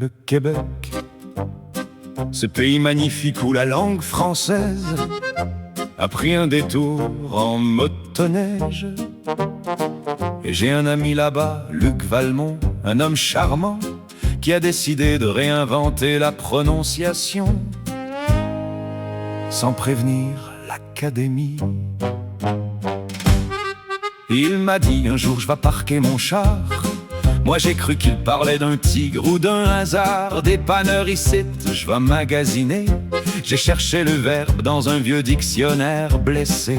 le Québec, ce pays magnifique où la langue française a pris un détour en motoneige. Et j'ai un ami là-bas, Luc Valmont, un homme charmant, qui a décidé de réinventer la prononciation sans prévenir l'Académie. Il m'a dit un jour je vais parquer mon char. Moi j'ai cru qu'il parlait d'un tigre ou d'un hasard. Dépanneur ici, je vais magasiner. J'ai cherché le verbe dans un vieux dictionnaire blessé.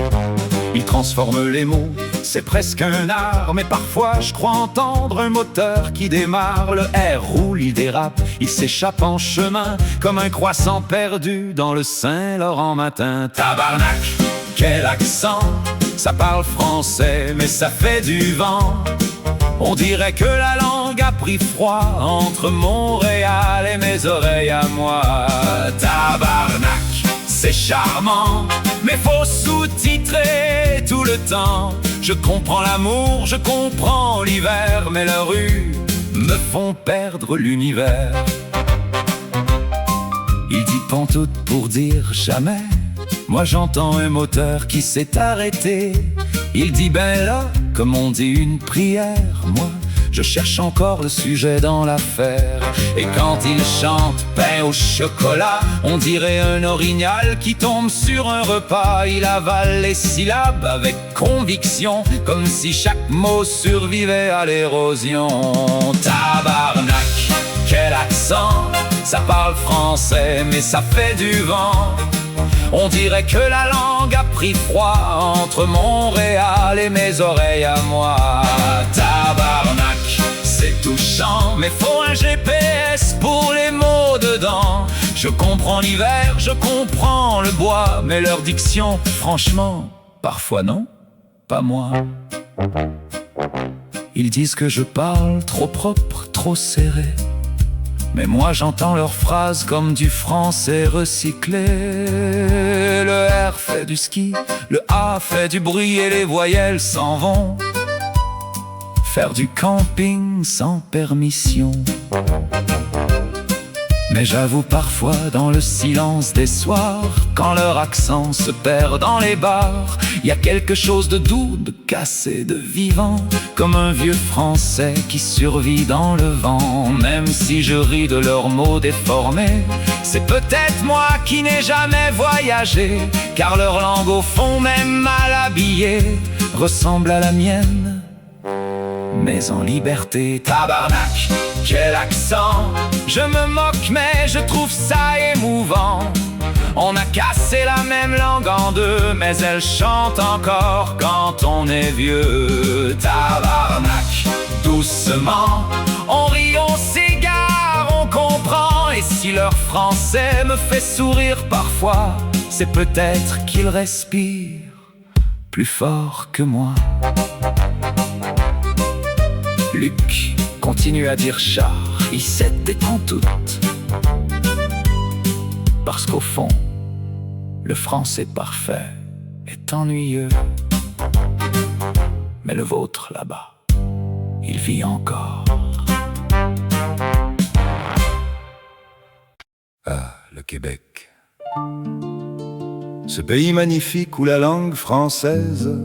Il transforme les mots, c'est presque un art. Mais parfois je crois entendre un moteur qui démarre. Le R roule, il dérape, il s'échappe en chemin comme un croissant perdu dans le Saint-Laurent matin. Tabarnak, quel accent! Ça parle français mais ça fait du vent. On dirait que la langue a pris froid entre Montréal et mes oreilles à moi. Tabarnak, c'est charmant, mais faut sous-titrer tout le temps. Je comprends l'amour, je comprends l'hiver, mais les rues me font perdre l'univers. Il dit pantoute pour dire jamais. Moi j'entends un moteur qui s'est arrêté. Il dit ben là, comme on dit une prière. Moi, je cherche encore le sujet dans l'affaire. Et quand il chante pain au chocolat, on dirait un orignal qui tombe sur un repas. Il avale les syllabes avec conviction, comme si chaque mot survivait à l'érosion. Tabarnak, quel accent! Ça parle français mais ça fait du vent. On dirait que la langue a pris froid entre Montréal et mes oreilles à moi. Tabarnak, c'est touchant, mais faut un GPS pour les mots dedans. Je comprends l'hiver, je comprends le bois, mais leur diction, franchement, parfois non, pas moi. Ils disent que je parle trop propre, trop serré. Mais moi j'entends leurs phrases comme du français recyclé. Le R fait du ski, le A fait du bruit et les voyelles s'en vont faire du camping sans permission. Mais j'avoue parfois dans le silence des soirs, quand leur accent se perd dans les bars, il y a quelque chose de doux, de cassé, de vivant, comme un vieux français qui survit dans le vent. Même si je ris de leurs mots déformés, c'est peut-être moi qui n'ai jamais voyagé, car leur langue au fond, même mal habillée, ressemble à la mienne, mais en liberté. Tabarnak, quel accent! Je me moque mais je trouve ça émouvant. On a cassé la même langue en deux, mais elle chante encore quand on est vieux. Tabarnak, doucement, on rit, on s'égare, on comprend. Et si leur français me fait sourire parfois, c'est peut-être qu'ils respirent plus fort que moi. Luc continue à dire char, il s'est détend toute. Parce qu'au fond, le français parfait est ennuyeux. Mais le vôtre là-bas, il vit encore. Ah, le Québec. Ce pays magnifique où la langue française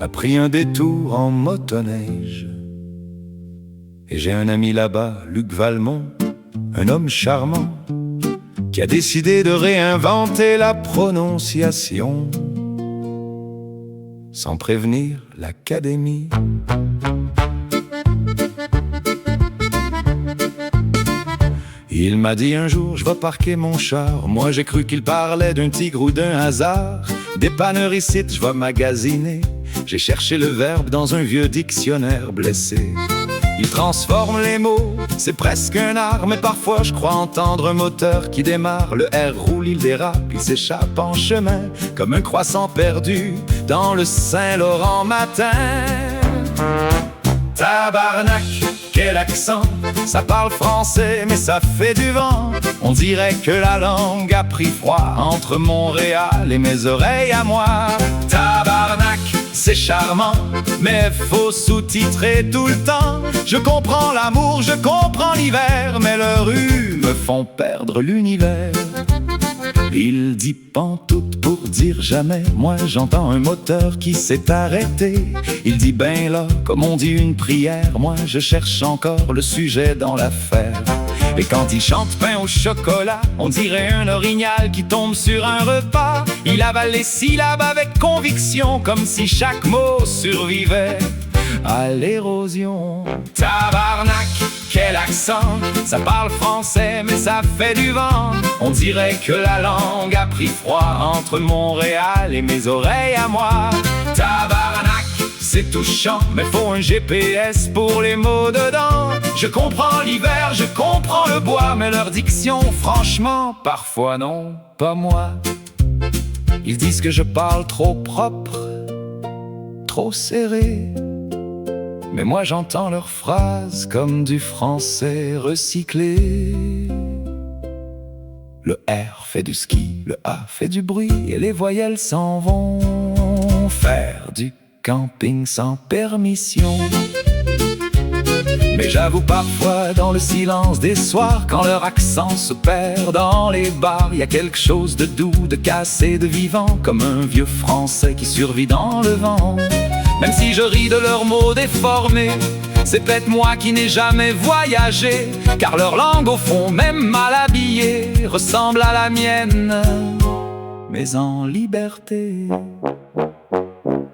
a pris un détour en motoneige. Et j'ai un ami là-bas, Luc Valmont, un homme charmant, qui a décidé de réinventer la prononciation sans prévenir l'Académie. Il m'a dit un jour, je vais parquer mon char. Moi j'ai cru qu'il parlait d'un tigre ou d'un hasard. Dépanneur ici, je vais magasiner. J'ai cherché le verbe dans un vieux dictionnaire blessé. Il transforme les mots, c'est presque un art. Mais parfois je crois entendre un moteur qui démarre. Le R roule, il dérape, il s'échappe en chemin comme un croissant perdu dans le Saint-Laurent matin. Tabarnak, quel accent! Ça parle français mais ça fait du vent. On dirait que la langue a pris froid entre Montréal et mes oreilles à moi. Tabarnak, c'est charmant, mais faut sous-titrer tout le temps. Je comprends l'amour, je comprends l'hiver, mais le rues me font perdre l'univers. Il dit pantoute pour dire jamais. Moi j'entends un moteur qui s'est arrêté. Il dit ben là, comme on dit une prière. Moi je cherche encore le sujet dans l'affaire. Et quand il chante pain au chocolat, on dirait un orignal qui tombe sur un repas. Il avale les syllabes avec conviction, comme si chaque mot survivait à l'érosion. Tabarnak, quel accent! Ça parle français mais ça fait du vent. On dirait que la langue a pris froid entre Montréal et mes oreilles à moi. Tabarnak, c'est touchant, mais faut un GPS pour les mots dedans. Je comprends l'hiver, je comprends le bois, mais leur diction, franchement, parfois non, pas moi. Ils disent que je parle trop propre, trop serré. Mais moi j'entends leurs phrases comme du français recyclé. Le R fait du ski, le A fait du bruit, et les voyelles s'en vont faire du camping sans permission. Mais j'avoue parfois dans le silence des soirs, quand leur accent se perd dans les bars, y a quelque chose de doux, de cassé, de vivant, comme un vieux français qui survit dans le vent. Même si je ris de leurs mots déformés, c'est peut-être moi qui n'ai jamais voyagé, car leur langue au fond, même mal habillée, ressemble à la mienne, mais en liberté.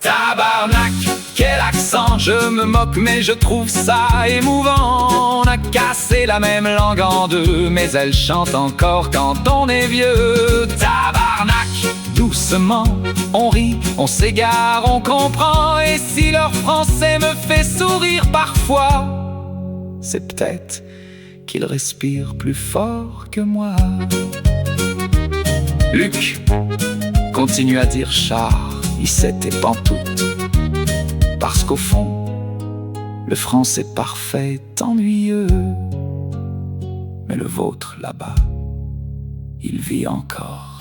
Tabarnak, quel accent! Je me moque mais je trouve ça émouvant. On a cassé la même langue en deux, mais elle chante encore quand on est vieux. Tabarnak, doucement, on rit, on s'égare, on comprend. Et si leur français me fait sourire parfois, c'est peut-être qu'ils respirent plus fort que moi. Luc continue à dire char, Issette et pantoute, parce qu'au fond, le français parfait est ennuyeux. Mais le vôtre là-bas, il vit encore.